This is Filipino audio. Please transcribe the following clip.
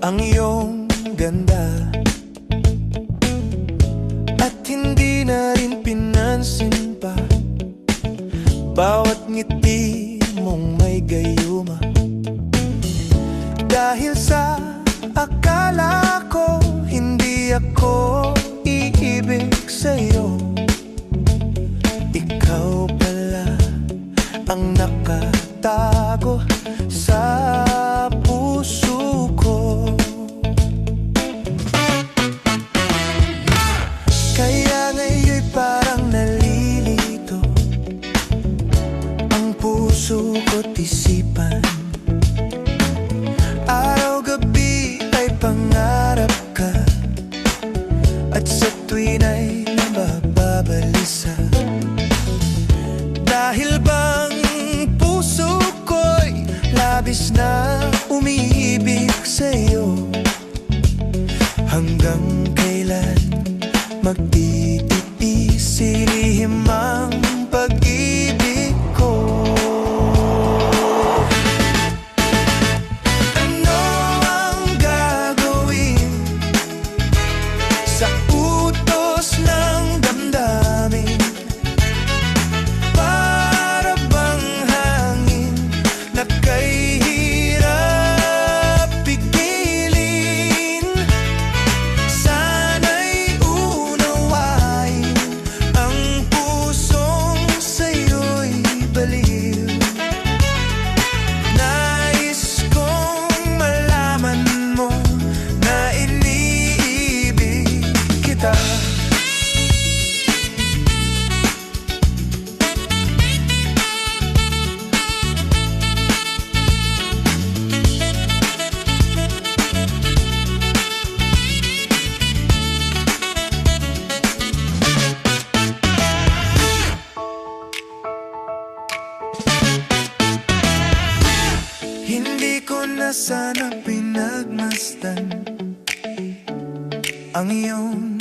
ang iyong ganda, at hindi na rin pinansin pa bawat ngiti mong may gayuma. Dahil sa akala ko hindi ako iibig sa'yo, ikaw pala ang nakatago sa puso ko. Kaya ngayon'y parang nalilito ang puso ko't isipan. Araw-gabi ay pangarap ka, at sa tuwin ay nababalisa. Dahil bang puso ko'y labis na umiibig sa'yo, hanggang kailan magtitiis silihim ang pag-ibig ko. Ano ang gagawin sa utos ng damdamin? Para bang hangin na kay hirap pigilin? Sana'y unawain ang pusong sa'yo'y baliw. Nais kong malaman mo na iniibig kita. Hindi ko na sana pinagmasdan ang iyong